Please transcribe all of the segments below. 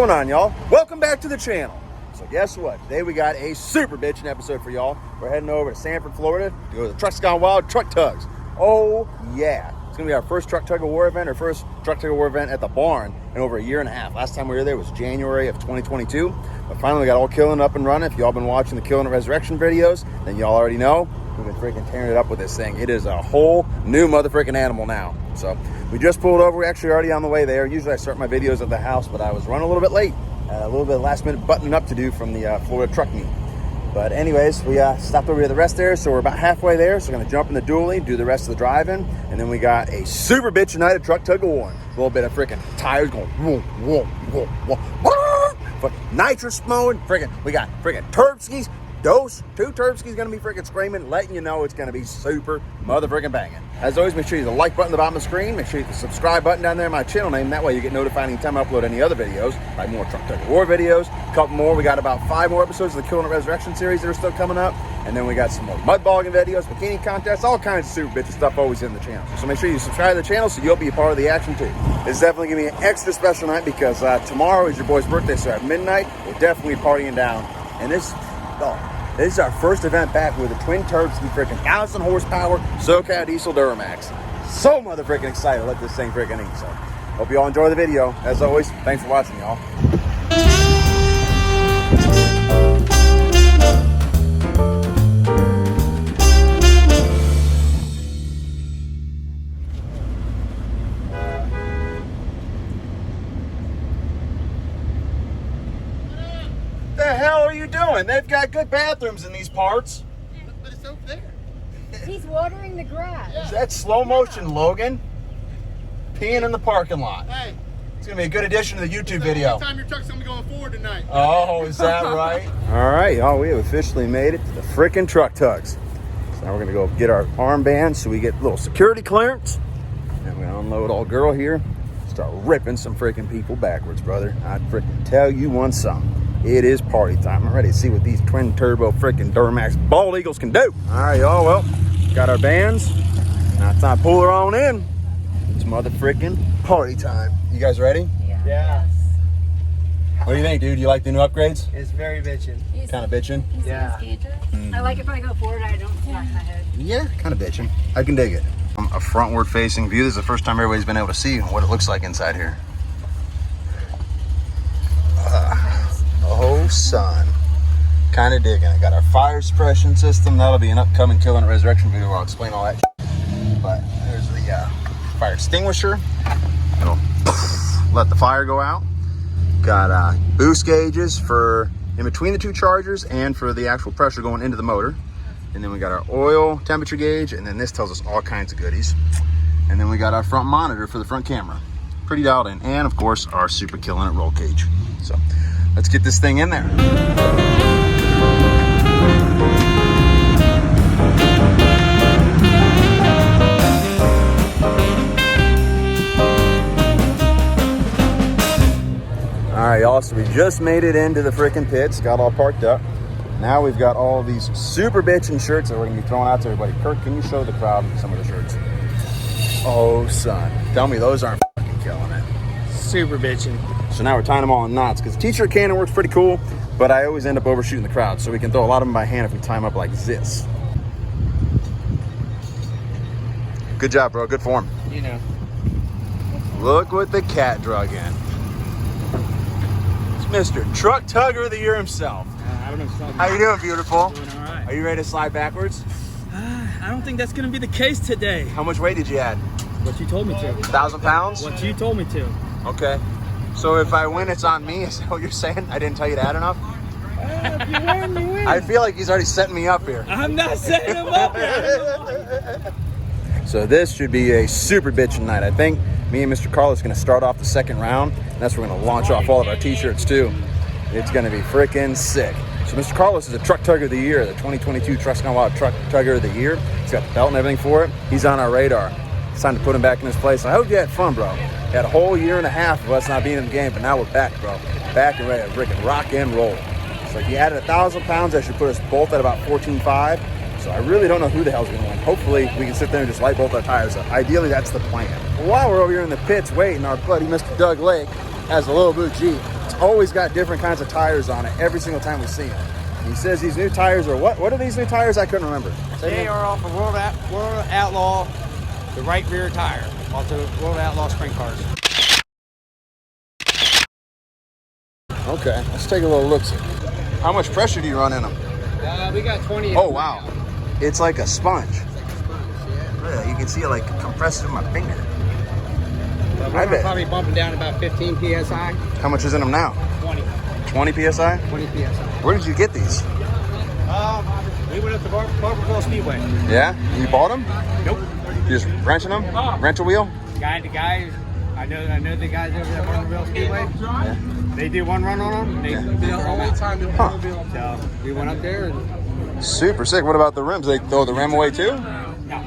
going on, y'all? Welcome back to the channel. So guess what? Today we got a super bitchin' episode for y'all. We're heading over to Sanford, Florida to go to the Trucks Gone Wild Truck Tugs. Oh yeah. It's gonna be our first truck tug of war event, our first truck tug of war event at the barn in over a year and a half. Last time we were there was January of 2022. But finally we got all Killin' up and running. If y'all been watching the Killin' It Resurrection videos, then y'all already know we've been freaking tearing it up with this thing. It is a whole new motherfucking animal now. So we just pulled over. We're actually already on the way there. Usually I start my videos at the house, but I was running a little bit late. A little bit of last minute buttoning up to do from the Florida truck meet. But anyways, we stopped over at the rest there, so we're about halfway there. So we're gonna jump in the dually, do the rest of the driving, and then we got a super bitch night of truck tug of war. A little bit of freaking tires going whoa, whoa, whoa, whoa. Fucking nitrous mowing, freaking, we got freaking turbskis. Those two turbskis gonna be freaking screaming, letting you know it's gonna be super motherfucking banging. As always, make sure you hit the like button at the bottom of the screen. Make sure you hit the subscribe button down there in my channel name. That way you get notified anytime I upload any other videos, like more truck tug of war videos, a couple more. We got about 5 more episodes of the Killin' It Resurrection series that are still coming up. And then we got some more mud bogging videos, bikini contests, all kinds of super bitchin' stuff always in the channel. So make sure you subscribe to the channel so you'll be a part of the action too. It's definitely gonna be an extra special night because tomorrow is your boy's birthday, so at midnight, we're definitely partying down. And this is our first event back with a twin Turbski freaking 1,000 horsepower Socal Diesel Duramax. So motherfucking excited to let this thing freaking eat. So hope you all enjoy the video. As always, thanks for watching, y'all. What the hell are you doing? They've got good bathrooms in these parts. But it's over there. He's watering the grass. Is that slow motion Logan? Peeing in the parking lot. Hey. It's gonna be a good addition to the YouTube video. Time your truck's gonna be going forward tonight. Oh, is that right? All right, y'all, we have officially made it to the frickin' truck tugs. So now we're gonna go get our armbands so we get a little security clearance. And we're gonna unload old girl here. Start ripping some freaking people backwards, brother. I freaking tell you one something. It is party time. I'm ready to see what these twin turbo freaking Duramax bald eagles can do. All right, y'all, well, got our bands. Now it's time to pull her on in. It's mother freaking party time. You guys ready? Yeah. What do you think, dude? You like the new upgrades? It's very bitchin'. Kind of bitching? Yeah. I like if I go forward, I don't smack my head. Yeah, kind of bitching. I can dig it. A frontward facing view. This is the first time everybody's been able to see what it looks like inside here. Oh, son. Kind of digging it. Got our fire suppression system. That'll be an upcoming Killin' It Resurrection video where I'll explain all that shit. But there's the fire extinguisher. It'll let the fire go out. Got boost gauges for in between the two chargers and for the actual pressure going into the motor. And then we got our oil temperature gauge, and then this tells us all kinds of goodies. And then we got our front monitor for the front camera. Pretty dialed in. And of course, our super Killin' It roll cage. So let's get this thing in there. All right, y'all, so we just made it into the freaking pits, got all parked up. Now we've got all these super bitchin' shirts that we're gonna be throwing out to everybody. Kirk, can you show the crowd some of the shirts? Oh, son. Tell me those aren't fucking killing it. Super bitchin'. So now we're tying them all in knots because t-shirt cannon works pretty cool, but I always end up overshooting the crowd, so we can throw a lot of them by hand if we tie them up like this. Good job, bro. Good form. You know. Look what the cat drug in. It's Mr. Truck Tugger of the Year himself. I don't know. How you doing, beautiful? Doing all right. Are you ready to slide backwards? I don't think that's going to be the case today. How much weight did you add? What you told me to. 1,000 pounds? What you told me to. Okay. So if I win, it's on me? Is that what you're saying? I didn't tell you to add enough? If you win, you win. I feel like he's already setting me up here. I'm not setting him up here. So this should be a super bitchin' night. I think me and Mr. Carlos are going to start off the second round. And that's where we're going to launch off all of our t-shirts too. It's going to be freaking sick. So Mr. Carlos is a Truck Tugger of the Year, the 2022 Trucks Gone Wild Truck Tugger of the Year. He's got the belt and everything for it. He's on our radar. It's time to put him back in his place. I hope you had fun, bro. Had a whole year and a half of us not being in the game, but now we're back, bro. Back and ready to freaking rock and roll. So if you added 1,000 pounds, that should put us both at about 14.5. So I really don't know who the hell's going to win. Hopefully, we can sit there and just light both our tires up. Ideally, that's the plan. While we're over here in the pits waiting, our buddy Mr. Doug Lake has a little blue Jeep. It's always got different kinds of tires on it every single time we see him. He says these new tires are what? What are these new tires? I couldn't remember. They are off of World Outlaw, the right rear tire, off the World Outlaw sprint cars. Okay, let's take a little look. How much pressure do you run in them? We got 20. Oh, wow. It's like a sponge. It's like a sponge, yeah. Yeah, you can see it like compressed in my finger. But I we're bet. probably bumping down about 15 PSI. How much is in them now? 20. 20 PSI? 20 PSI. Where did you get these? We went up to Barberville Speedway. Yeah? You bought them? Nope. You just renting them? Rental wheel? The guys, I know the guys over at Barberville Speedway. Yeah. They did one run on them. They the only time they Huh. So we went up there and Super sick. What about the rims? They throw the rim away too? no.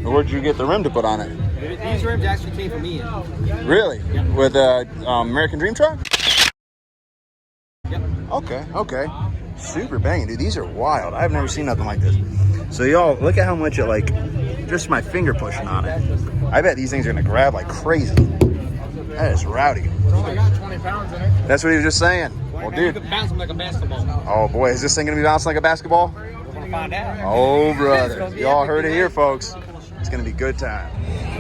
Or where'd you get the rim to put on it? These rims actually came from Ian. Really? Yep. With American Dream Truck? Yep. Okay. Super banging, dude. These are wild. I've never seen nothing like this. So y'all, look at how much it like, just my finger pushing on it. I bet these things are gonna grab like crazy. That is rowdy. It's only got 20 pounds in it. That's what he was just saying. Well, You dude. can bounce them like a basketball. Oh boy, is this thing gonna be bouncing like a basketball? We're gonna find out. Oh It's brother, gonna be y'all epic heard it tonight. here, folks. It's gonna be good time.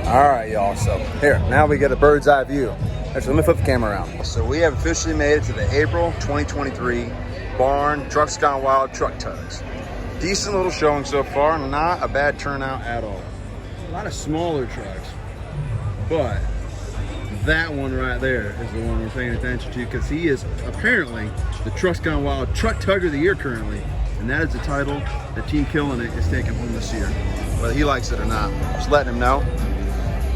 All right, y'all. So here, now we get a bird's eye view. Actually, let me flip the camera around. So we have officially made it to the April 2023 Barn Trucks Gone Wild Truck Tugs. Decent little showing so far. Not a bad turnout at all. A lot of smaller trucks, but that one right there is the one we're paying attention to because he is apparently the Trucks Gone Wild Truck Tugger of the Year currently. And that is the title that Team Killin It is taking home this year. Whether he likes it or not, just letting him know.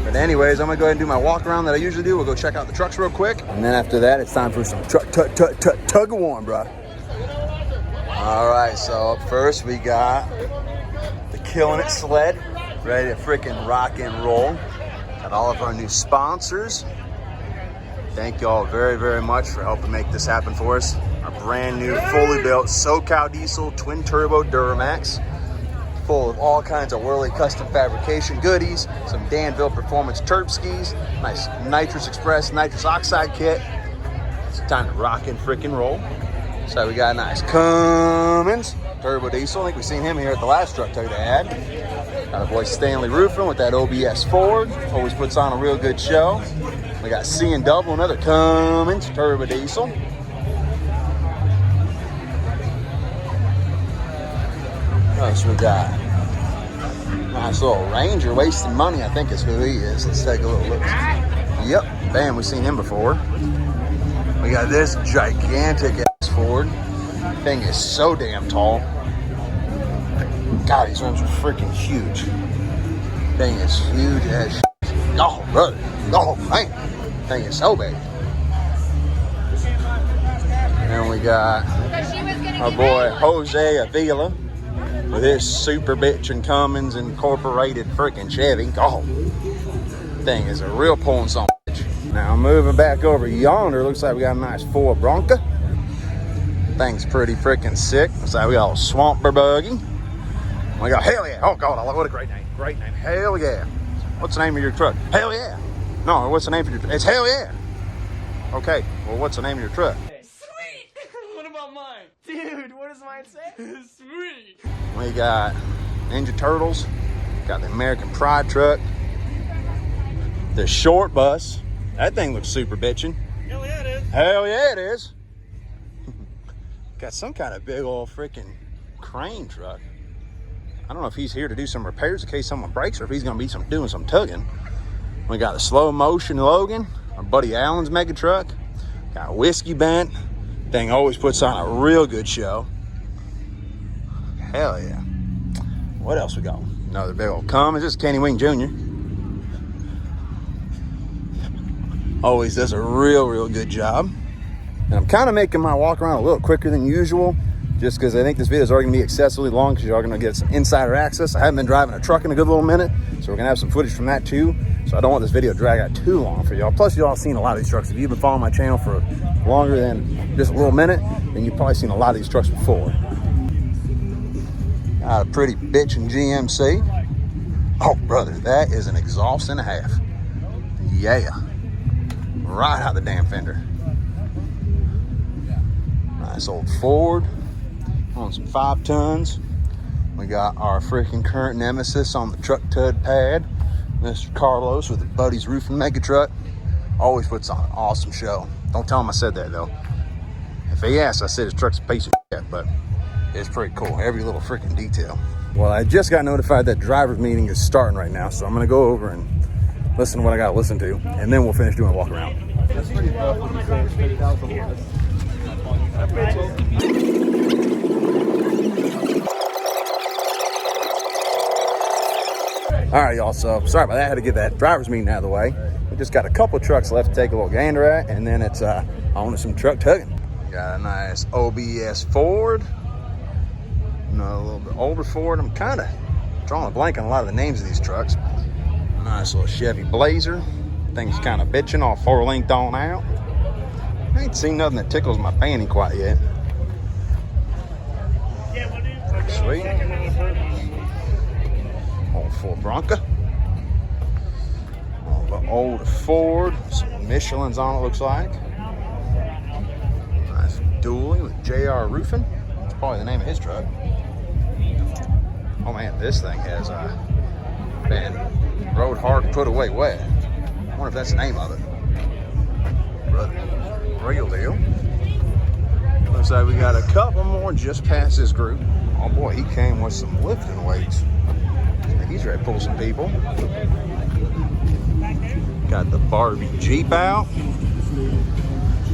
But anyways, I'm gonna go ahead and do my walk around that I usually do. We'll go check out the trucks real quick. And then after that, it's time for some tug of war, bro. All right, so up first we got the Killin It sled, ready to freaking rock and roll. Got all of our new sponsors. Thank y'all very, very much for helping make this happen for us. Our brand new, fully built Socal Diesel Twin Turbo Duramax, full of all kinds of Whirly custom fabrication goodies, some Danville Performance Terp skis, nice Nitrous Express nitrous oxide kit. It's time to rock and freaking roll. So we got a nice Cummins Turbo Diesel. I think we've seen him here at the last truck tug they had. Got our boy Stanley Roofing with that OBS Ford. Always puts on a real good show. We got C and Double, another Cummins Turbo Diesel. What else we got? Nice little Ranger, wasting money, I think is who he is. Let's take a little look. Yep, bam, we've seen him before. We got this gigantic ass Ford. Thing is so damn tall. God, these rims are freaking huge. Thing is huge as shit. Oh, brother. Oh, man. Thing is so big. And then we got our boy Jose Avila with his super bitchin' Cummins Incorporated freaking Chevy. Oh, thing is a real pulling some bitch. Now moving back over yonder, looks like we got a nice Ford Bronca. Thing's pretty freaking sick. Looks like we got a Swamper buggy. We got hell yeah. Oh God, what a great name. Great name. Hell yeah. What's the name of your truck? Hell yeah. No, what's the name of your truck? It's hell yeah. Okay, well, what's the name of your truck? Sweet! What about mine? Dude, what does mine say? Sweet! We got Ninja Turtles. Got the American Pride truck. The short bus. That thing looks super bitchin'. Hell yeah, it is. Hell yeah, it is. Got some kind of big old freaking crane truck. I don't know if he's here to do some repairs in case someone breaks or if he's gonna be doing some tugging. We got the slow motion Logan, our buddy Allen's mega truck. Got a whiskey bent. Thing always puts on a real good show. Hell yeah. What else we got? Another big old Cummins. This is Kenny Wing Jr. Always does a real good job. And I'm kind of making my walk around a little quicker than usual, just because I think this video is already going to be excessively long because you're going to get some insider access. I haven't been driving a truck in a good little minute, so we're going to have some footage from that too. So I don't want this video to drag out too long for y'all. Plus, y'all seen a lot of these trucks. If you've been following my channel for longer than just a little minute, then you've probably seen a lot of these trucks before. Got a pretty bitchin' GMC. Oh, brother, that is an exhaust and a half. Yeah. Right out the damn fender. Nice old Ford on some 5 tons. We got our freaking current nemesis on the truck tud pad, Mr. Carlos with the Buddy's Roofing Mega Truck. Always puts on an awesome show. Don't tell him I said that though. If he asks, I said his truck's a piece of shit, but it's pretty cool. Every little freaking detail. Well, I just got notified that driver's meeting is starting right now, so I'm gonna go over and listen to what I gotta listen to, and then we'll finish doing a walk around. That's pretty tough when you say it's 50,000 watts. All right, y'all, so sorry about that. I had to get that driver's meeting out of the way. We just got a couple trucks left to take a little gander at, and then it's on to some truck tugging. Got a nice OBS Ford. A little bit older Ford. I'm kind of drawing a blank on a lot of the names of these trucks. Nice little Chevy Blazer. Thing's kind of bitching, all 4-linked on out. I ain't seen nothing that tickles my fanny quite yet. Sweet. Old Ford Bronca. Old Ford. Some Michelin's on it, looks like. Nice dually with JR Roofing. That's probably the name of his truck. Oh man, this thing has been rode hard, put away wet. I wonder if that's the name of it. But real deal. Looks like we got a couple more just past this group. Oh boy, he came with some lifting weights. He's ready to pull some people. Got the Barbie Jeep out.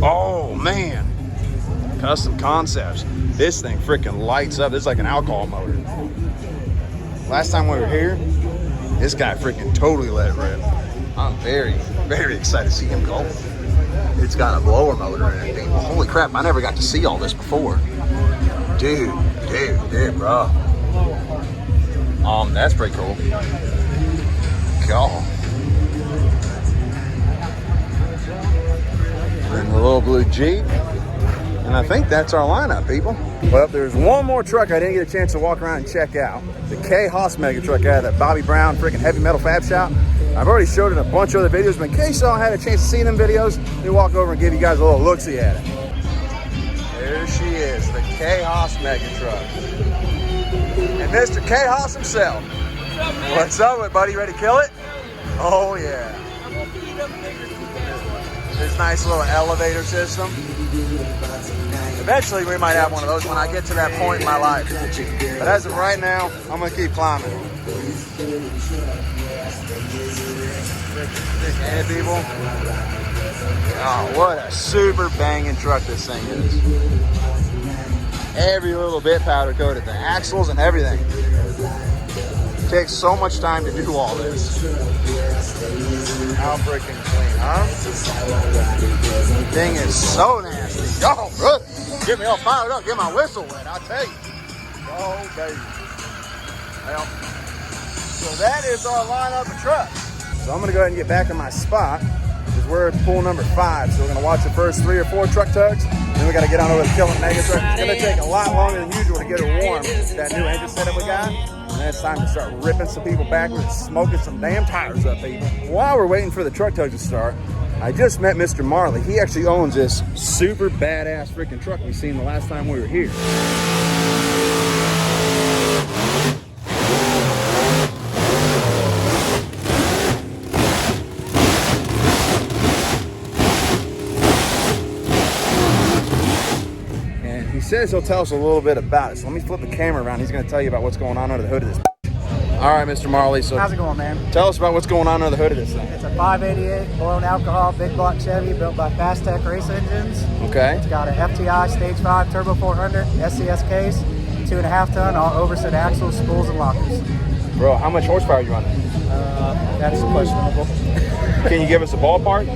Oh man, custom concepts. This thing freaking lights up. This is like an alcohol motor. Last time we were here, this guy freaking totally let it rip. I'm very, very excited to see him go. It's got a blower motor in it. Holy crap, I never got to see all this before. Dude, bro. That's pretty cool. God. And the little blue Jeep. And I think that's our lineup, people. Well, there's one more truck I didn't get a chance to walk around and check out. The K-Hoss Mega Truck out of that Bobby Brown freaking heavy metal fab shop. I've already showed it in a bunch of other videos, but in case y'all had a chance to see them videos, let me walk over and give you guys a little look-see at it. There she is, the K-Hoss Mega Truck. And Mr. K-Hoss himself. What's up with buddy? Ready to kill it? Oh yeah. This nice little elevator system. Eventually we might have one of those when I get to that point in my life. But as of right now, I'm gonna keep climbing. Hey people. Oh, what a super banging truck this thing is. Every little bit powder coated, the axles and everything. It takes so much time to do all this. How freaking clean, huh? Thing is so nasty. Oh, brother, get me all fired up, get my whistle wet, I'll tell you. Oh, baby. Well, so that is our lineup of trucks. So I'm gonna go ahead and get back in my spot, because we're at pool number 5. So we're gonna watch the first 3 or 4 truck tugs. Then we gotta get on over to the Killin It Mega Truck. It's gonna take a lot longer than usual to get it warm, that new engine setup we got. And then it's time to start ripping some people backwards, smoking some damn tires up, people. While we're waiting for the truck tugs to start, I just met Mr. Marley. He actually owns this super badass freaking truck we seen the last time we were here. He says he'll tell us a little bit about it. So let me flip the camera around. He's going to tell you about what's going on under the hood of this. All right, Mr. Marley. So how's it going, man? Tell us about what's going on under the hood of this thing. It's a 588 blown alcohol big block Chevy built by Fast Tech Race Engines. Okay. It's got a FTI Stage 5 Turbo 400 SCS case, 2.5 ton, all overset axles, spools, and lockers. Bro, how much horsepower are you running? That's questionable. Can you give us a ballpark?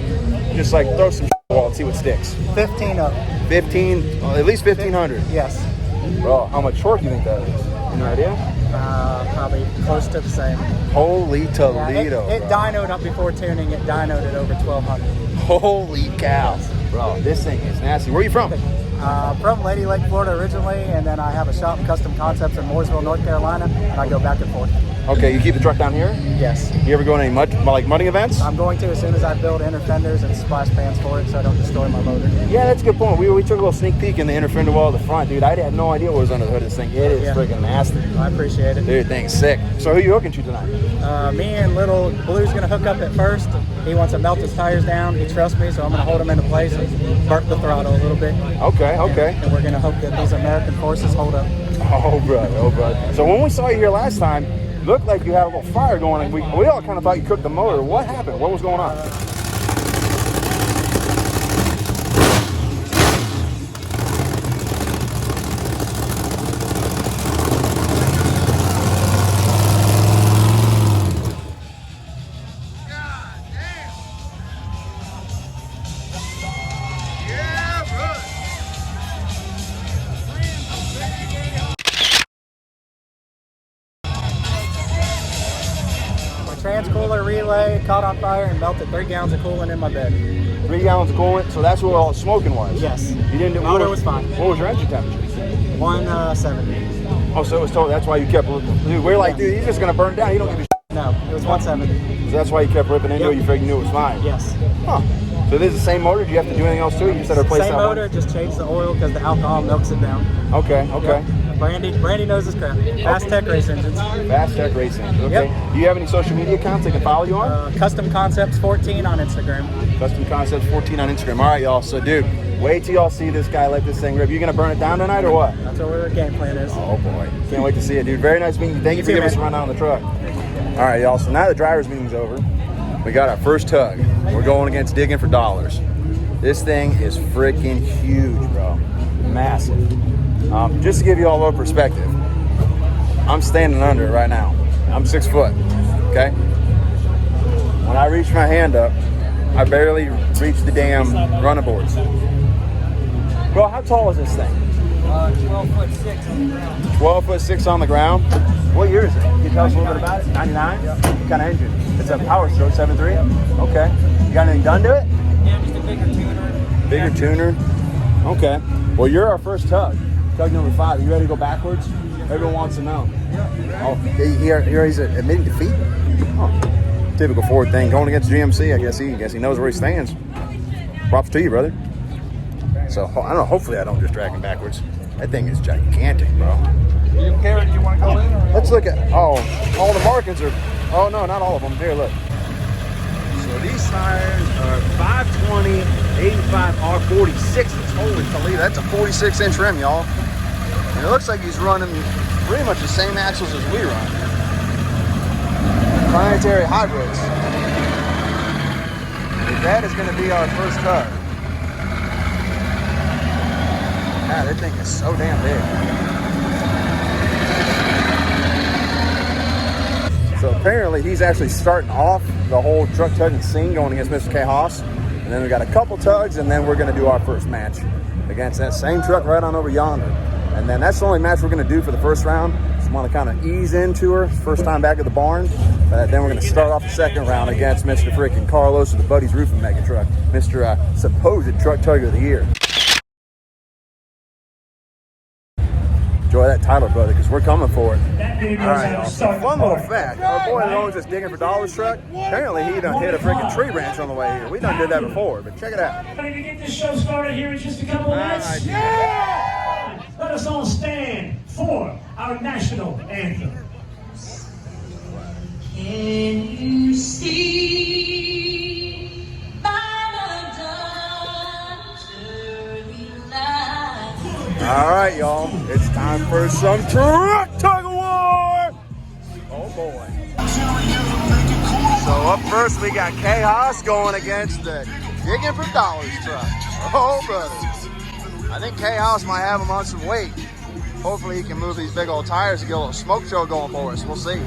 Just like throw some wall and see what sticks. 15 up. 15, at least 1,500. Yes. Bro, how much torque do you think that is? Any idea? Probably close to the same. Holy Toledo. Yeah, it dynoed up before tuning. It dynoed at over 1,200. Holy cow. Bro, this thing is nasty. Where are you from? From Lady Lake, Florida originally, and then I have a shop, Custom Concepts, in Mooresville, North Carolina, and I go back and forth. Okay, you keep the truck down here? Yes. You ever go on any mudding events? I'm going to as soon as I build inner fenders and splash pans for it so I don't destroy my motor. Yeah, that's a good point. We took a little sneak peek in the inner fender well at the front, dude. I had no idea what was under the hood of this thing. It is freaking nasty. I appreciate it. Dude, thing's sick. So who you hooking to tonight? Me and little Blue's gonna hook up at first. He wants to melt his tires down. He trusts me, so I'm gonna hold him into place and burp the throttle a little bit. Okay. And we're gonna hope that these American forces hold up. Oh, brother. So when we saw you here last time, it looked like you had a little fire going, and we all kind of thought you cooked the motor. What happened? What was going on? Trans-cooler relay caught on fire and melted 3 gallons of coolant in my bed. 3 gallons of coolant, so that's what all the smoking was? Yes. You didn't do Motor was fine. What was your engine temperature? 170. Oh, so it was total. That's why you kept looking. Dude, we're like, dude, he's just going to burn down. He don't give a shit. No, it was 170. So that's why you kept ripping into it. You figured you knew it was fine. Yes. Huh. So this is the same motor? Do you have to do anything else to it? You just had to replace Same that motor, one? just change the oil because the alcohol milks it down. Okay. Yep. Brandy knows his crap. Fast Tech Race Engines. Fast Tech Race Engine. Okay. Yep. Do you have any social media accounts they can follow you on? Custom Concepts 14 on Instagram. Custom Concepts 14 on Instagram. All right, y'all. So, dude, wait till y'all see this guy let this thing rip. You gonna burn it down tonight or what? That's what our game plan is. Oh boy, can't wait to see it, dude. Very nice meeting you. Thank you for giving us a rundown on the truck. All right, y'all. So now the driver's meeting's over. We got our first tug. We're going against Digging for Dollars. This thing is freaking huge, bro. Massive. Just to give you all a little perspective, I'm standing under it right now. I'm 6 foot. Okay. When I reach my hand up, I barely reach the damn running boards. Bro, how tall is this thing? 12'6" on the ground. 12'6" on the ground. What year is it? Can you tell us a little bit about it? 99? Yep. What kind of engine? It's a Power Stroke 7.3? Yep. Okay. You got anything done to it? Yeah, just a bigger tuner. Bigger tuner? Okay. Well, you're our first tug. Tug number 5. You ready to go backwards? Everyone wants to know. Oh, here he's admitting defeat? Oh. Typical Ford thing. Going against GMC, I guess he knows where he stands. Props to you, brother. So, I don't know. Hopefully I don't just drag him backwards. That thing is gigantic, bro. You care? Do you want to go in? Or Let's look at, all the markings are, oh no, not all of them. Here, look. So these tires are 520, 85 R46s. Holy Toledo, that's a 46-inch rim, y'all. And it looks like he's running pretty much the same axles as we run. Proprietary hybrids. That is going to be our first tug. God, that thing is so damn big. So apparently he's actually starting off the whole truck tugging scene going against Mr. K. Haas. And then we got a couple tugs, and then we're going to do our first match against that same truck right on over yonder. And then that's the only match we're going to do for the first round. Just want to kind of ease into her. First time back at the barn. But then we're going to start off the second round against Mr. freaking Carlos of the Buddy's Roofing Mega Truck. Mr. Supposed Truck Tugger of the Year. Enjoy that title, brother, because we're coming for it. All right, y'all. So fun little fact. Our boy that owns this Digging for Dollars truck, apparently he done hit a freaking tree branch on the way here. We done did that before, but check it out. Ready to get this show started here in just a couple of minutes? Yeah! Let us all stand for our national anthem. Can you see by the dawn's early light? All right, y'all. It's time for some truck tug of war. Oh, boy. So up first, we got K. Haas going against the Digging for Dollars truck. Oh, brother. I think K. Haas might have him on some weight. Hopefully he can move these big old tires and get a little smoke show going for us. We'll see.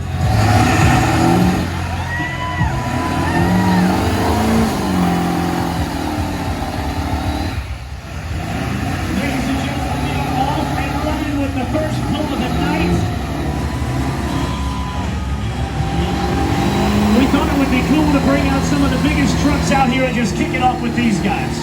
The first pull of the night. We thought it would be cool to bring out some of the biggest trucks out here and just kick it off with these guys.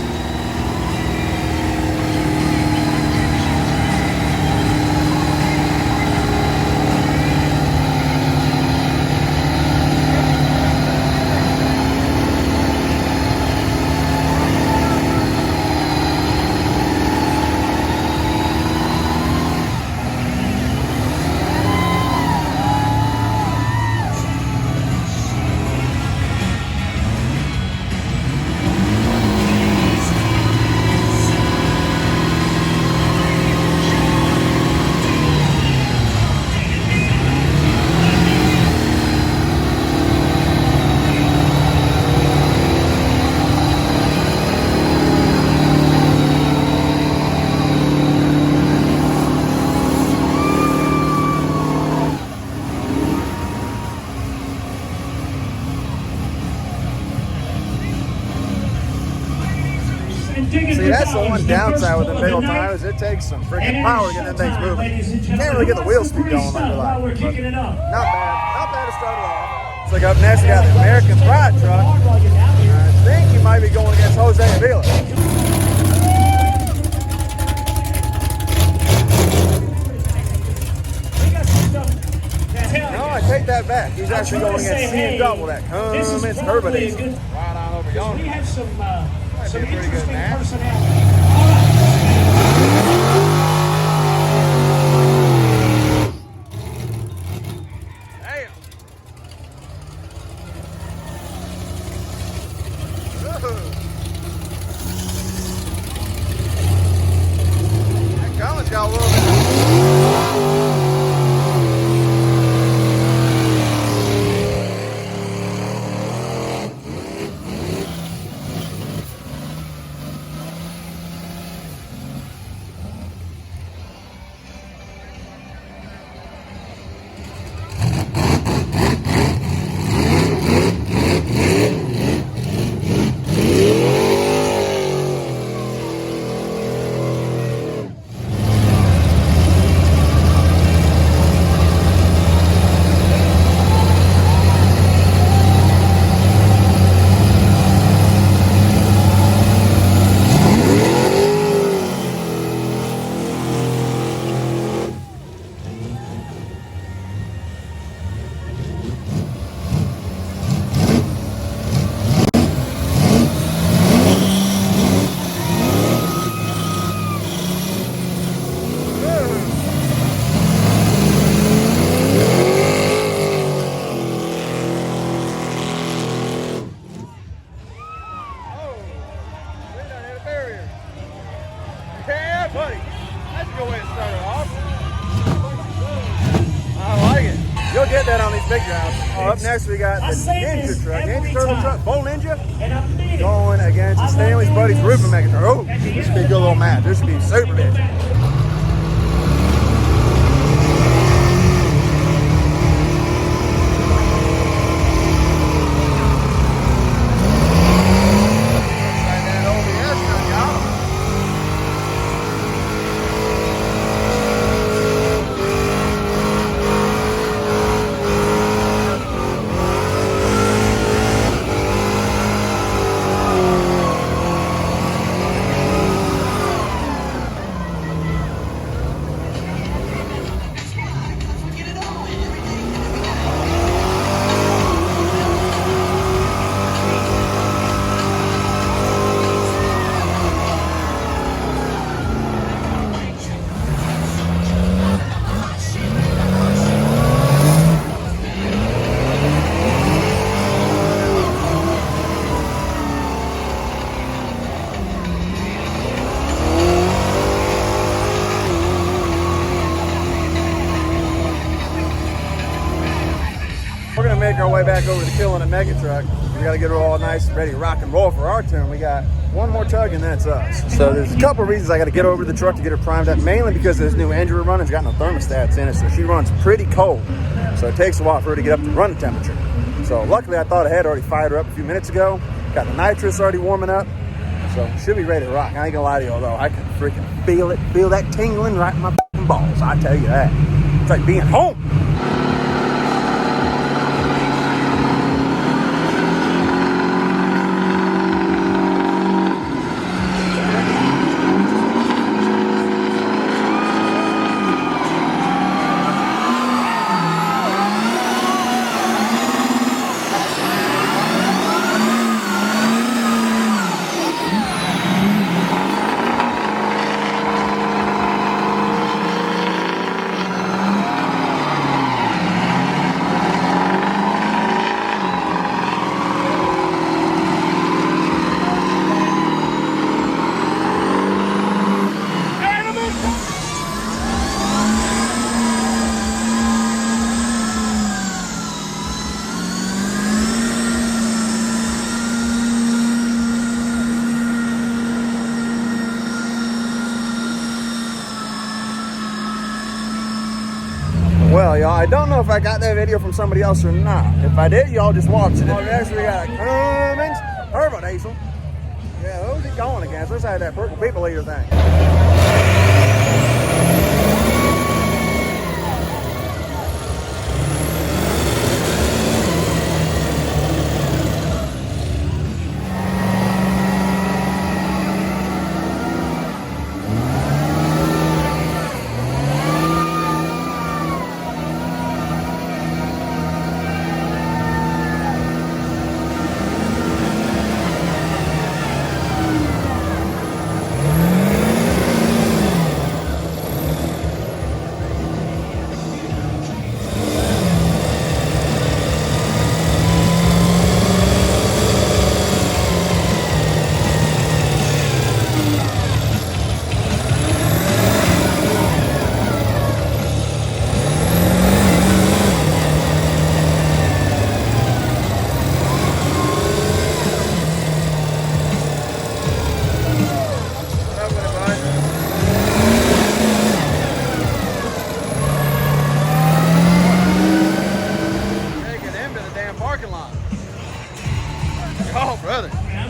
one downside with the big old tires, it takes some freaking power to get them things moving. You can't really get the wheel speed going like we like. We're kicking it up. Not bad to start it off. So like up next, we got the American Pride truck. I think he might be going against Jose Avila. No, I take that back. He's actually going against CM Double, that Cummins Turbo Diesel. Right on over yonder. We have some That'd be a pretty good interesting match. personality. All right. That Cummins got a little bit. Yeah, buddy. That's a good way to start it off. I like it. You'll get that on these big drives. Oh, up next, we got the Ninja truck. Ninja Turbo truck. Bull Ninja going against Stanley's buddy's Rupert Mega Truck. Oh, this should be a good little match. This should be super big. We're gonna make our way back over to Killin It Mega Truck. We gotta get it all nice, ready to rock and roll for our turn. We got one more tug and then it's us. So there's a couple of reasons I gotta get over to the truck to get her primed up, mainly because this new engine we're running has got no thermostats in it, so she runs pretty cold. So it takes a while for her to get up to run temperature. So luckily I thought I had already fired her up a few minutes ago. Got the nitrous already warming up. So should be ready to rock. I ain't gonna lie to you, although I can freaking feel it, feel that tingling right in my fucking balls. I tell you that. It's like being home. Well, y'all, I don't know if I got that video from somebody else or not. If I did, y'all just watch it. Next, we got a Cummins Turbo Diesel. Yeah, those going again. So let's have that purple people eater thing.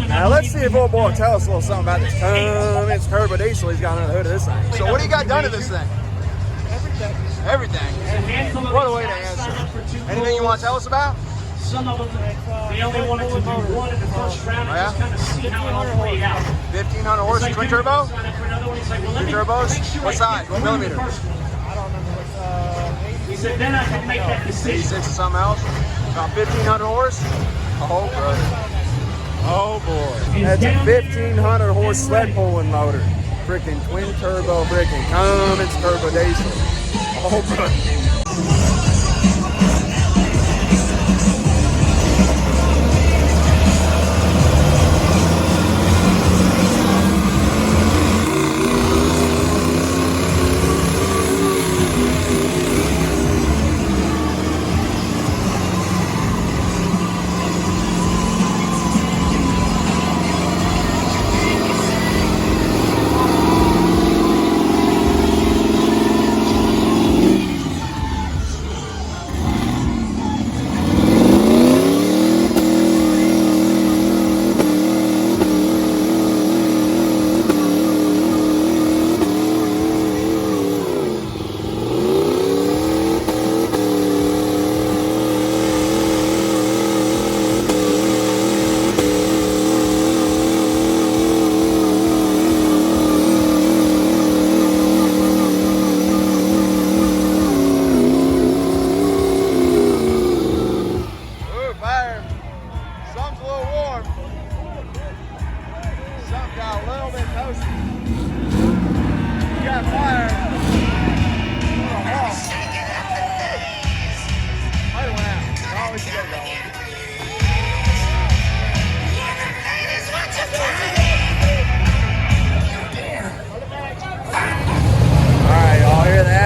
Now let's see if old boy will tell us a little something about this Cummins turbo diesel he's got under the hood of this thing. So what do you got done to this thing? Everything. What a way to answer. Anything you want to tell us about? Some of them, they only wanted to do one in the first round and just kind of see how it all played out. 1,500 horse, twin turbo? Two turbos? What size? What millimeter? I don't remember what. He said, then I can make that decision. 86 or something else? About 1,500 horse? Oh, brother. Oh, boy. That's a 1,500 horse sled pulling motor. Freaking twin turbo, freaking Cummins turbo diesel. Oh, brother.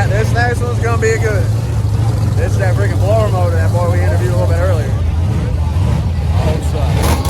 This next one's gonna be good. This is that freaking blower motor, that boy we interviewed a little bit earlier. Oh, son.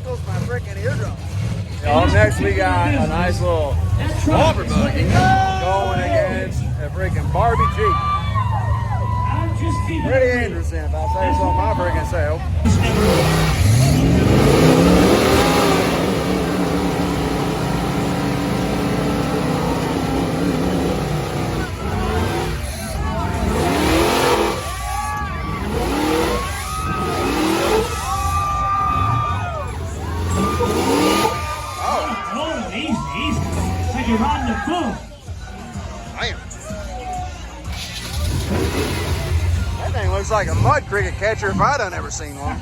tickles my freaking eardrums. Up next, we got a nice little slobber buggy going against a freaking Barbie Jeep. Pretty interesting, if I say so, my freaking self. Oh, easy, easy. It's like you're riding a boat. Damn. That thing looks like a mud cricket catcher if I done ever seen one.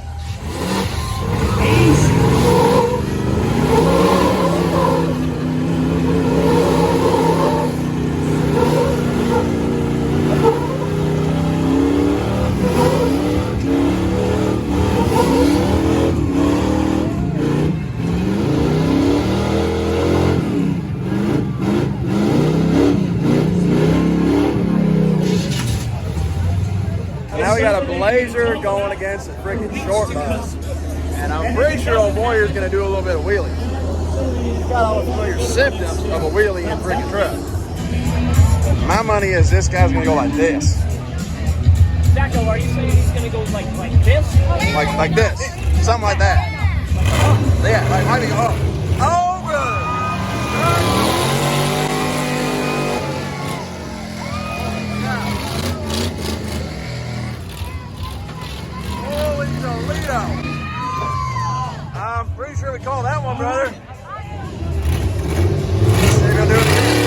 Now we got a Blazer going against a freaking short bus. And I'm pretty sure old Warrior's gonna do a little bit of wheelies. He's got all the familiar symptoms of a wheelie in freaking truck. My money is this guy's gonna go like this. Zacho, are you saying he's gonna go like this? Like this. Something like that. Yeah, like might be up. Oh, good. Holy Toledo. I'm pretty sure we call that one, brother. You're gonna do it again.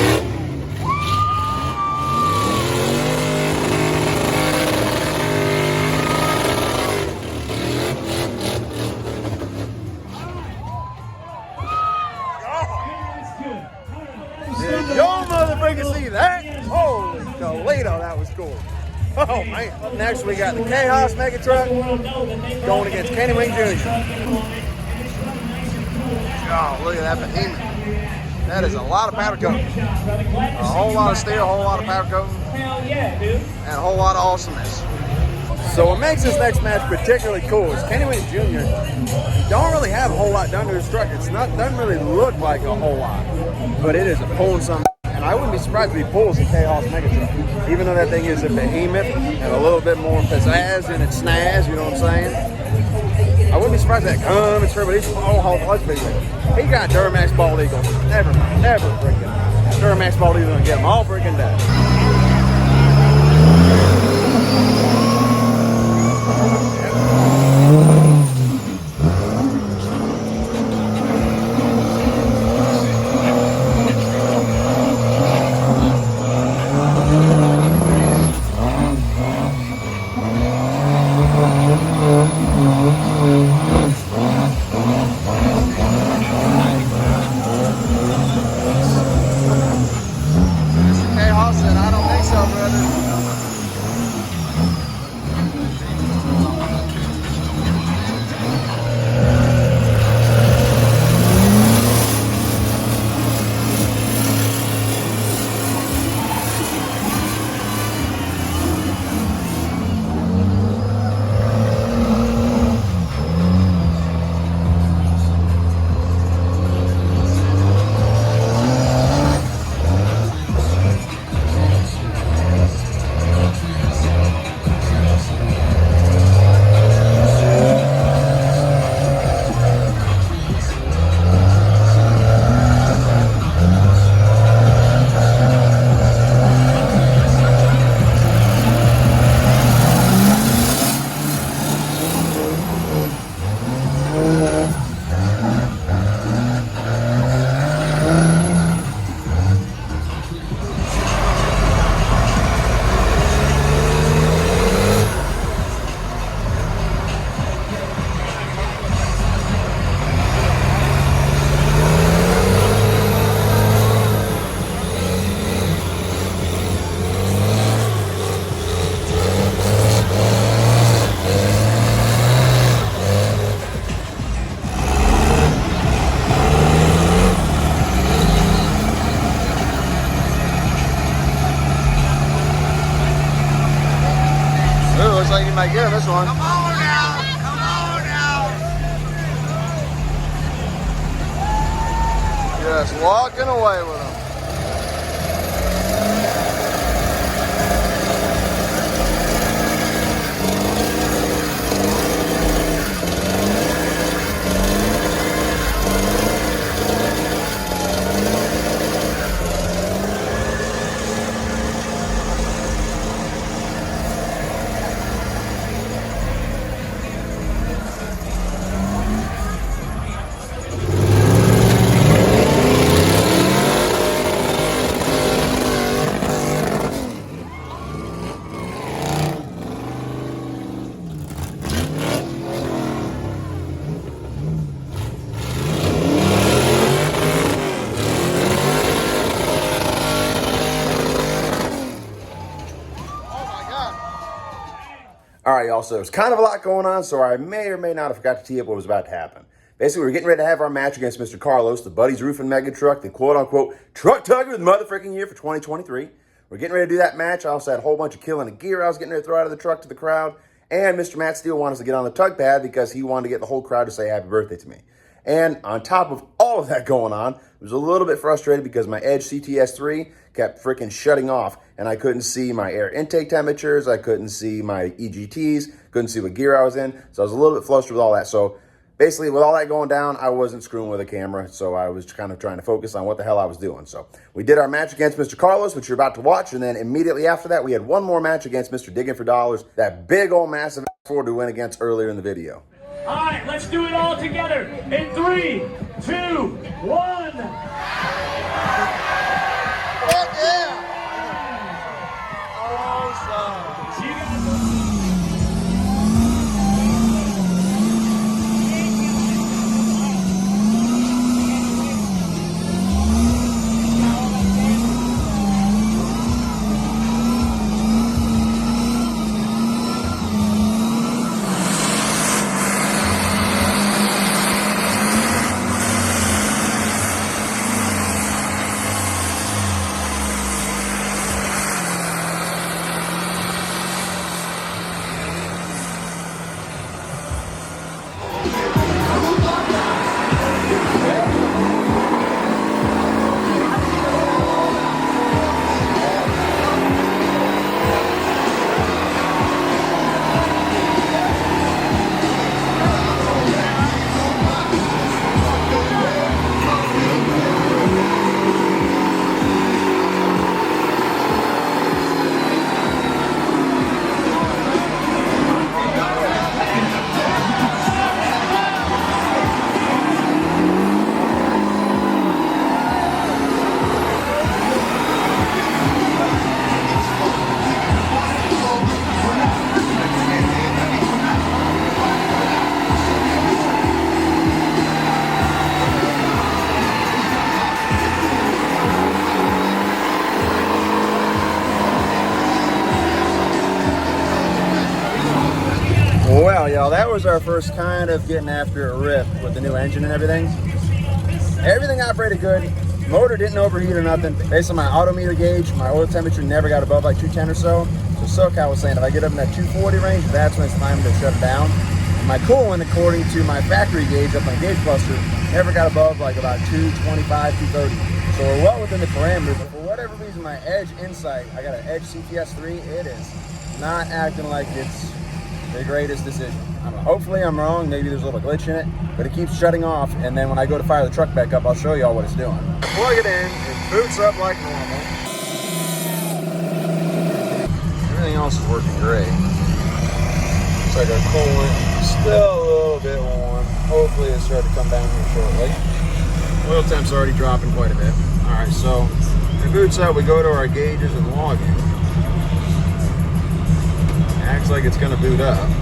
Did y'all motherfuckers see that? Holy Toledo, that was cool. Oh man. Up next we got the Killin It Mega Truck going against Killin It Jr. Oh, look at that behemoth. That is a lot of powder coating. A whole lot of steel, a whole lot of powder coating. Hell yeah, dude. And a whole lot of awesomeness. So what makes this next match particularly cool is Killin It Jr. don't really have a whole lot done to his truck. It's not doesn't really look like a whole lot, but it is pulling some. And I wouldn't be surprised if he pulls the Killin It Mega Truck, even though that thing is a behemoth and a little bit more pizzazz in its snaz. You know what I'm saying? I wouldn't be surprised if that comes through, but he's let's be real. He got Duramax bald eagles. Never freaking. Duramax bald eagles gonna get them all freaking done. Might get this one. Come on now! Come on now! Just walking away with them. All right, y'all, so there's kind of a lot going on, so I may or may not have forgot to tee up what was about to happen. Basically, we're getting ready to have our match against Mr. Carlos, the Buddy's Roofing Mega Truck, the quote-unquote truck tugger of the motherfucking year for 2023. We're getting ready to do that match. I also had a whole bunch of Killin It gear I was getting ready to throw out of the truck to the crowd. And Mr. Matt Steele wanted us to get on the tug pad because he wanted to get the whole crowd to say happy birthday to me. And on top of all of that going on, I was a little bit frustrated because my Edge CTS3 kept freaking shutting off and I couldn't see my air intake temperatures, I couldn't see my EGTs, couldn't see what gear I was in. So I was a little bit flustered with all that. So basically with all that going down, I wasn't screwing with a camera. So I was kind of trying to focus on what the hell I was doing. So we did our match against Mr. Carlos, which you're about to watch. And then immediately after that, we had one more match against Mr. Digging for Dollars, that big old massive Ford we went against earlier in the video. All right, let's do it all together in 3, 2, 1. Fuck yeah! Awesome. See you guys. Well, y'all, that was our first kind of getting after a rip with the new engine and everything. Everything operated good. Motor didn't overheat or nothing. Based on my odometer gauge, my oil temperature never got above like 210 or so. So Socal was saying if I get up in that 240 range, that's when it's time to shut it down. And my coolant, according to my factory gauge up on gauge cluster, never got above like about 225, 230. So we're well within the parameters. But for whatever reason, my Edge Insight, I got an Edge CTS3, it is not acting like it's the greatest decision. I don't know, hopefully I'm wrong, maybe there's a little glitch in it, but it keeps shutting off, and then when I go to fire the truck back up, I'll show y'all what it's doing. Plug it in, it boots up like normal. Everything else is working great. Looks like our coolant is still a little bit warm. Hopefully it'll start to come down here shortly. Oil temp's already dropping quite a bit. Alright, so it boots up, we go to our gauges and login. Acts like it's going to boot up. We'll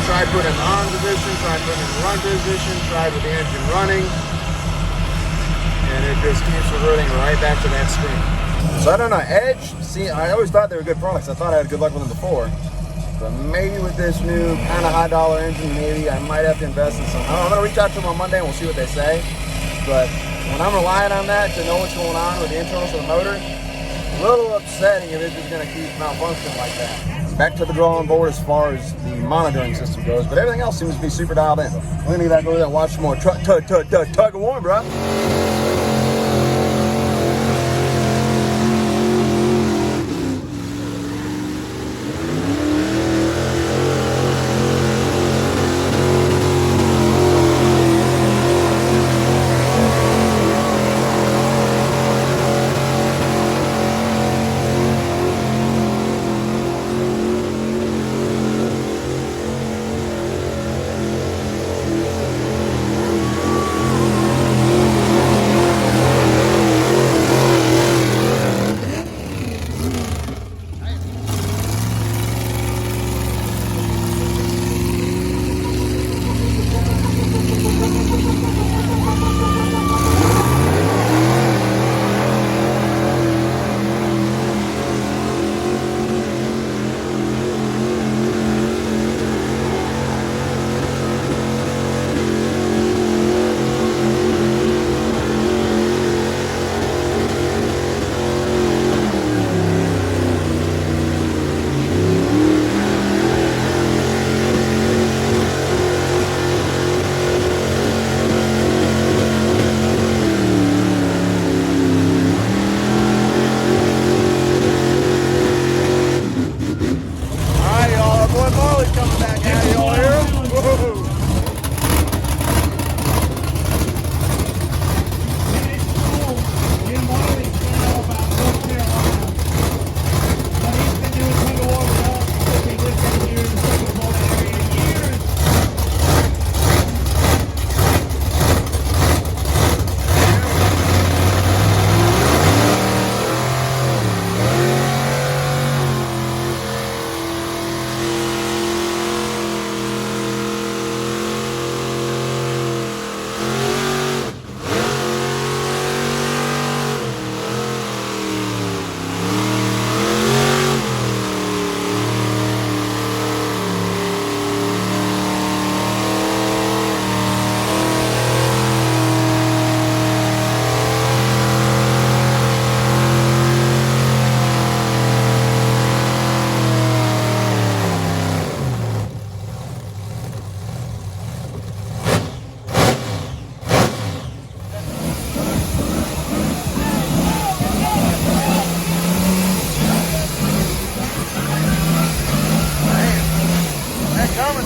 try putting it in on position, try putting it in run position, try with the engine running, and it just keeps reverting right back to that screen. So I don't know, Edge, see, I always thought they were good products. I thought I had good luck with them before. But maybe with this new kind of high dollar engine, maybe I might have to invest in some. I'm going to reach out to them on Monday and we'll see what they say. But when I'm relying on that to know what's going on with the internals of the motor, little upsetting if it's just going to keep malfunctioning like that. Back to the drawing board as far as the monitoring system goes, but everything else seems to be super dialed in. We're going to go over there and watch some more tug of war, bro.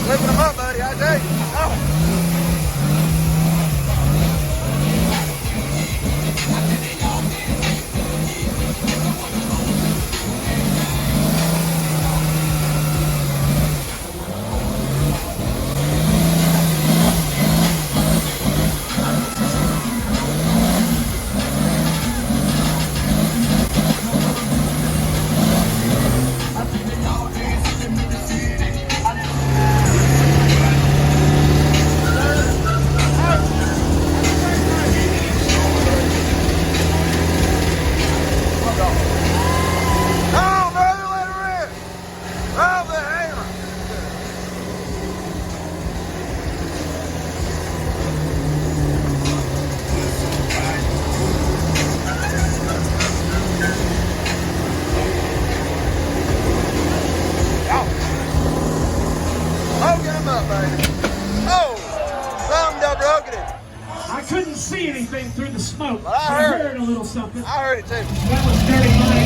Flipping them up, buddy, I tell you. I couldn't see anything through the smoke. Well, I heard a little something. I heard it too. That was dirty money.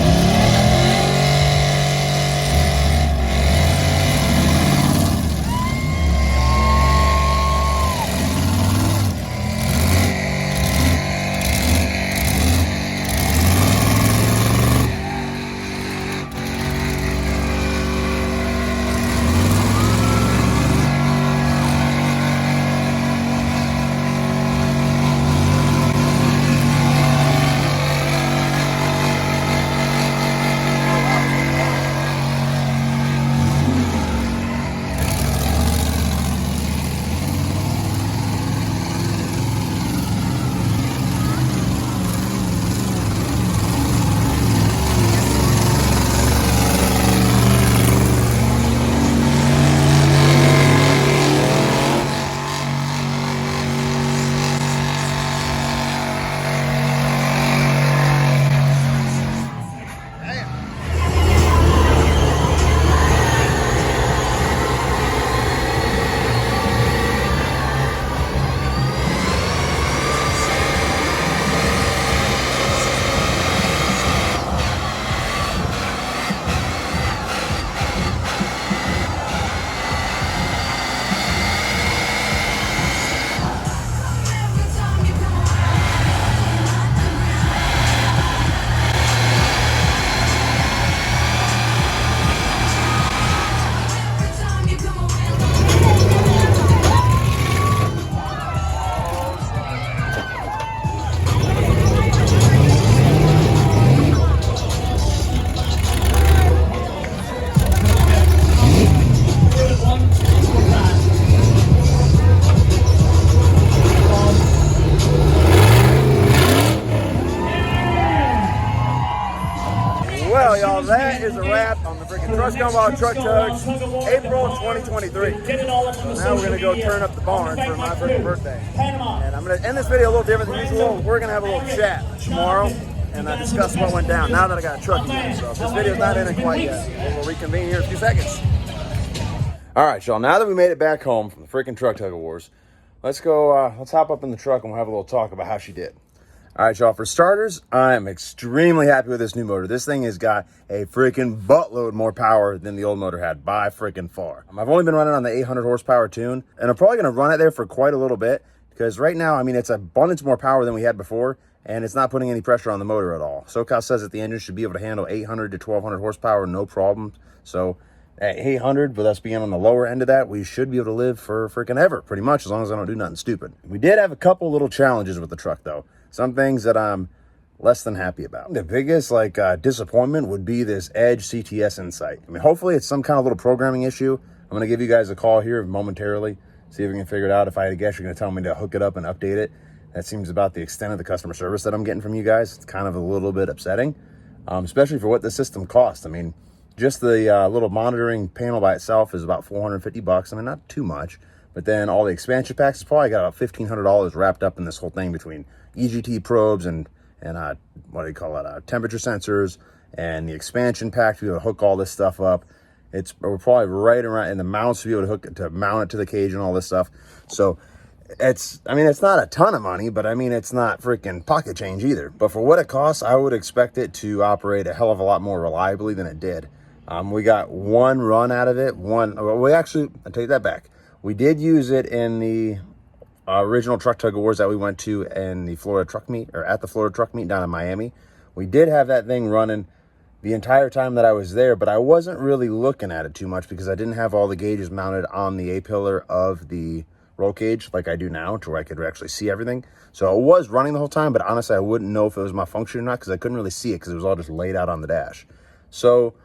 Gone Wild Truck Tugs, April 2023. Now we're gonna go turn up the barn for my birthday. And I'm gonna end this video a little different than usual. We're gonna have a little chat tomorrow and discuss what went down now that I got a truck again. So this video's not in it quite yet. We'll reconvene here in a few seconds. All right, y'all, now that we made it back home from the freaking truck tug of wars, let's go, let's hop up in the truck and we'll have a little talk about how she did. All right, y'all, for starters, I'm extremely happy with this new motor. This thing has got a freaking buttload more power than the old motor had by freaking far. I've only been running on the 800 horsepower tune, and I'm probably gonna run it there for quite a little bit because right now, I mean, it's abundance more power than we had before, and it's not putting any pressure on the motor at all. Socal says that the engine should be able to handle 800 to 1200 horsepower, no problem. So at 800, with us being on the lower end of that, we should be able to live for freaking ever, pretty much, as long as I don't do nothing stupid. We did have a couple little challenges with the truck, though. Some things that I'm less than happy about. The biggest, disappointment would be this Edge CTS Insight. I mean, hopefully it's some kind of little programming issue. I'm going to give you guys a call here momentarily, see if we can figure it out. If I had to guess, you're going to tell me to hook it up and update it. That seems about the extent of the customer service that I'm getting from you guys. It's kind of a little bit upsetting, especially for what the system costs. I mean, just the little monitoring panel by itself is about $450. I mean, not too much, but then all the expansion packs is probably got about $1,500 wrapped up in this whole thing between EGT probes and what do you call it? Temperature sensors and the expansion pack to be able to hook all this stuff up. We're probably right around in the mounts to be able to mount it to the cage and all this stuff. So it's not a ton of money, but I mean, it's not freaking pocket change either. But for what it costs, I would expect it to operate a hell of a lot more reliably than it did. We got one run out of it. I take that back. We did use it in the original truck tug of wars that we went to in the Florida truck meet, or at the Florida truck meet down in Miami. We did have that thing running the entire time that I was there, but I wasn't really looking at it too much because I didn't have all the gauges mounted on the A-pillar of the roll cage like I do now, to where I could actually see everything. So it was running the whole time, but honestly, I wouldn't know if it was malfunctioning or not because I couldn't really see it because it was all just laid out on the dash. So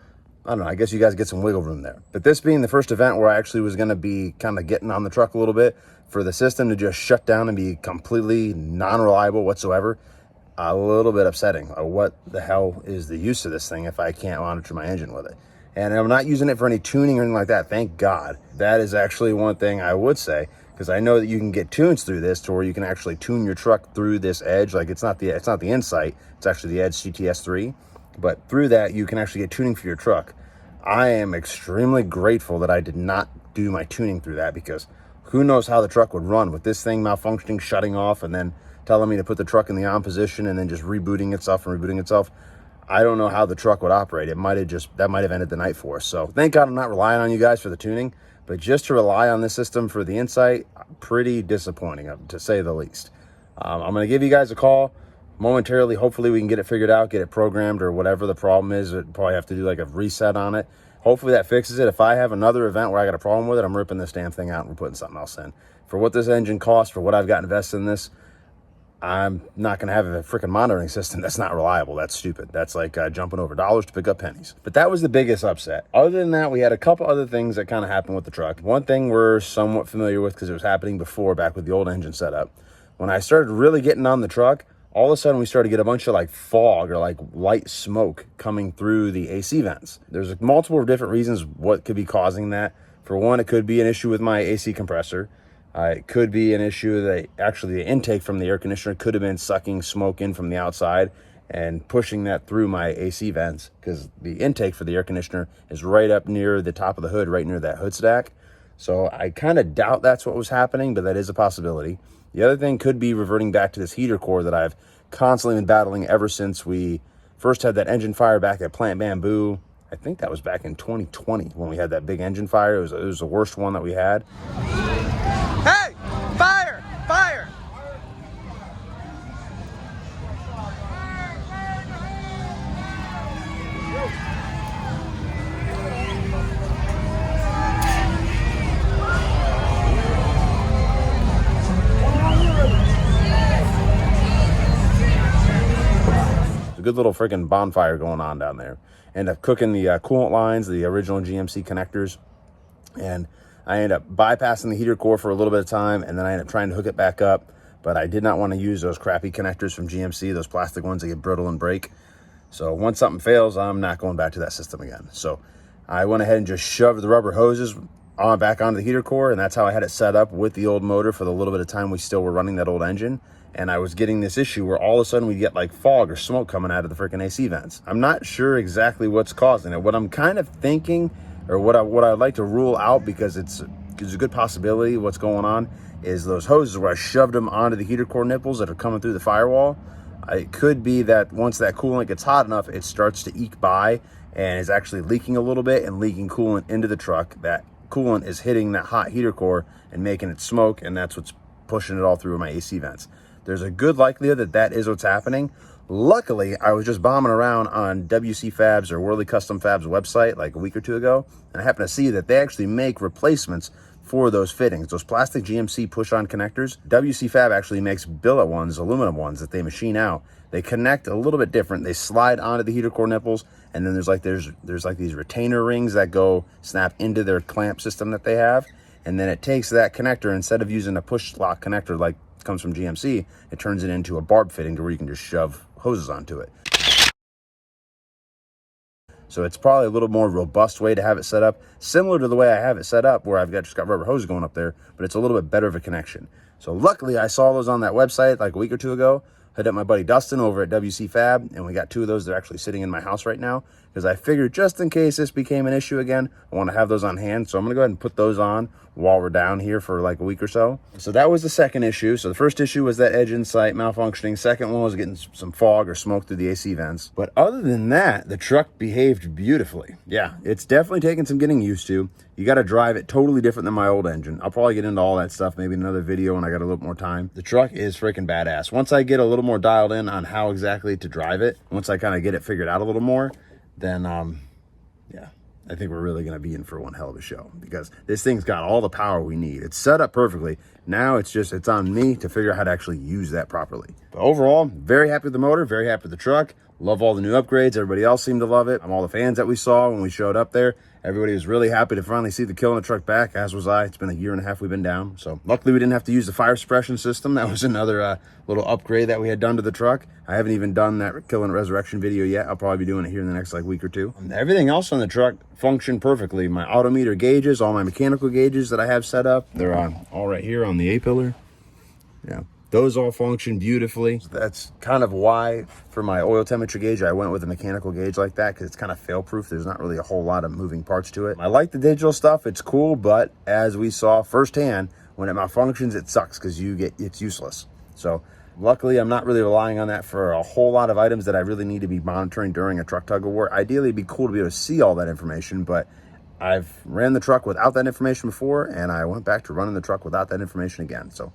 I don't know, I guess you guys get some wiggle room there. But this being the first event where I actually was going to be kind of getting on the truck a little bit, for the system to just shut down and be completely non-reliable whatsoever, a little bit upsetting. What the hell is the use of this thing if I can't monitor my engine with it? And I'm not using it for any tuning or anything like that, thank God. That is actually one thing I would say, because I know that you can get tunes through this to where you can actually tune your truck through this Edge. Like it's not the Insight, it's actually the Edge CTS3. But through that, you can actually get tuning for your truck. I am extremely grateful that I did not do my tuning through that, because who knows how the truck would run with this thing malfunctioning, shutting off, and then telling me to put the truck in the on position and then just rebooting itself. I don't know how the truck would operate. That might have ended the night for us. So thank God I'm not relying on you guys for the tuning, but just to rely on this system for the Insight, pretty disappointing, to say the least. I'm going to give you guys a call momentarily. Hopefully we can get it figured out, get it programmed, or whatever the problem is. We'd probably have to do like a reset on it. Hopefully that fixes it. If I have another event where I got a problem with it, I'm ripping this damn thing out and we're putting something else in. For what this engine costs, for what I've got invested in this, I'm not going to have a freaking monitoring system that's not reliable. That's stupid. That's like jumping over dollars to pick up pennies. But that was the biggest upset. Other than that, we had a couple other things that kind of happened with the truck. One thing we're somewhat familiar with because it was happening before, back with the old engine setup. When I started really getting on the truck, all of a sudden we started to get a bunch of like fog or like light smoke coming through the AC vents. There's multiple different reasons what could be causing that. For one, it could be an issue with my AC compressor. It could be an issue that actually the intake from the air conditioner could have been sucking smoke in from the outside and pushing that through my AC vents, because the intake for the air conditioner is right up near the top of the hood, right near that hood stack. So I kind of doubt that's what was happening, but that is a possibility. The other thing could be reverting back to this heater core that I've constantly been battling ever since we first had that engine fire back at Plant Bamboo. I think that was back in 2020 when we had that big engine fire. It was the worst one that we had. Hey! Fire! Fire! Good little freaking bonfire going on down there. End up cooking the coolant lines, the original GMC connectors, and I ended up bypassing the heater core for a little bit of time, and then I ended up trying to hook it back up, but I did not want to use those crappy connectors from GMC, those plastic ones that get brittle and break. So once something fails, I'm not going back to that system again. So I went ahead and just shoved the rubber hoses back onto the heater core, and that's how I had it set up with the old motor for the little bit of time we still were running that old engine. And I was getting this issue where all of a sudden we get like fog or smoke coming out of the freaking AC vents. I'm not sure exactly what's causing it. What I'm kind of thinking, or what I'd like to rule out, because it's a good possibility what's going on, is those hoses where I shoved them onto the heater core nipples that are coming through the firewall. It could be that once that coolant gets hot enough, it starts to eke by and is actually leaking a little bit and leaking coolant into the truck. That coolant is hitting that hot heater core and making it smoke, and that's what's pushing it all through my AC vents. There's a good likelihood that that is what's happening. Luckily, I was just bombing around on WC Fabs or Worley Custom Fabs website like a week or two ago, and I happened to see that they actually make replacements for those fittings, those plastic GMC push-on connectors. WC Fab actually makes billet ones, aluminum ones that they machine out. They connect a little bit different. They slide onto the heater core nipples, and then there's like these retainer rings that go snap into their clamp system that they have, and then it takes that connector, instead of using a push lock connector like comes from GMC, it turns it into a barb fitting to where you can just shove hoses onto it. So it's probably a little more robust way to have it set up, similar to the way I have it set up where I've just got rubber hoses going up there, but it's a little bit better of a connection. So luckily I saw those on that website like a week or two ago. Hit up my buddy Dustin over at WC Fab, and we got 2 of those. They're actually sitting in my house right now, because I figured just in case this became an issue again, I want to have those on hand. So I'm gonna go ahead and put those on while we're down here for like a week or so. So that was the second issue. So the first issue was that edge insight malfunctioning. Second one was getting some fog or smoke through the AC vents. But other than that, the truck behaved beautifully. Yeah, it's definitely taken some getting used to. You got to drive it totally different than my old engine. I'll probably get into all that stuff maybe in another video when I got a little more time. The truck is freaking badass. Once I get a little more dialed in on how exactly to drive it, once I kind of get it figured out a little more, then yeah, I think we're really going to be in for one hell of a show, because this thing's got all the power we need. It's set up perfectly. Now it's on me to figure out how to actually use that properly. But overall, very happy with the motor, very happy with the truck. Love all the new upgrades. Everybody else seemed to love it. All the fans that we saw when we showed up there, everybody was really happy to finally see the Killin It truck back, as was I. It's been a year and a half we've been down. So luckily we didn't have to use the fire suppression system. That was another little upgrade that we had done to the truck. I haven't even done that Killin It Resurrection video yet. I'll probably be doing it here in the next like week or two. Everything else on the truck functioned perfectly. My autometer gauges, all my mechanical gauges that I have set up, they're all right here on the A-pillar. Yeah. Those all function beautifully. That's kind of why for my oil temperature gauge, I went with a mechanical gauge like that, because it's kind of fail-proof. There's not really a whole lot of moving parts to it. I like the digital stuff. It's cool, but as we saw firsthand, when it malfunctions, it sucks because it's useless. So luckily, I'm not really relying on that for a whole lot of items that I really need to be monitoring during a truck tug of war. Ideally, it'd be cool to be able to see all that information, but I've ran the truck without that information before, and I went back to running the truck without that information again. So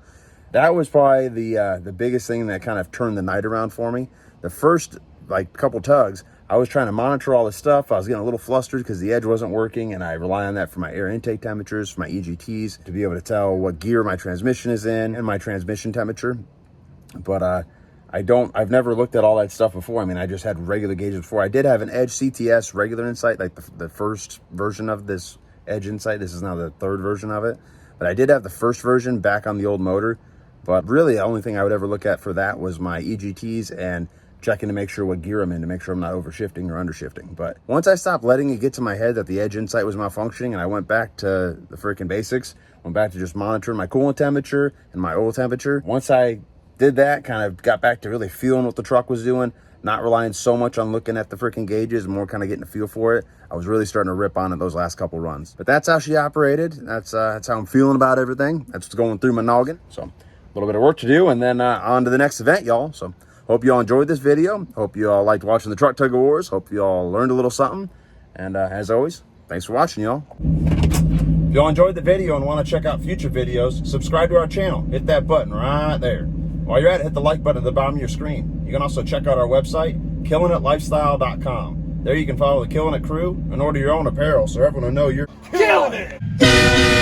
that was probably the biggest thing that kind of turned the night around for me. The first like couple tugs, I was trying to monitor all this stuff. I was getting a little flustered because the edge wasn't working, and I rely on that for my air intake temperatures, for my EGTs, to be able to tell what gear my transmission is in and my transmission temperature. But I've never looked at all that stuff before. I mean, I just had regular gauges before. I did have an Edge CTS regular insight, like the first version of this Edge insight. This is now the 3rd version of it. But I did have the first version back on the old motor. But really, the only thing I would ever look at for that was my EGTs and checking to make sure what gear I'm in, to make sure I'm not overshifting or undershifting. But once I stopped letting it get to my head that the Edge insight was malfunctioning, and I went back to the freaking basics, went back to just monitoring my coolant temperature and my oil temperature. Once I did that, kind of got back to really feeling what the truck was doing, not relying so much on looking at the freaking gauges, more kind of getting a feel for it, I was really starting to rip on it those last couple runs. But that's how she operated. That's how I'm feeling about everything. That's what's going through my noggin. So a little bit of work to do, and then on to the next event, y'all. So hope you all enjoyed this video. Hope you all liked watching the Truck Tug of Wars. Hope you all learned a little something. And as always, thanks for watching, y'all. If y'all enjoyed the video and want to check out future videos, subscribe to our channel. Hit that button right there. While you're at it, hit the like button at the bottom of your screen. You can also check out our website, KillinItLifestyle.com. There you can follow the Killin It crew and order your own apparel so everyone will know you're killing it.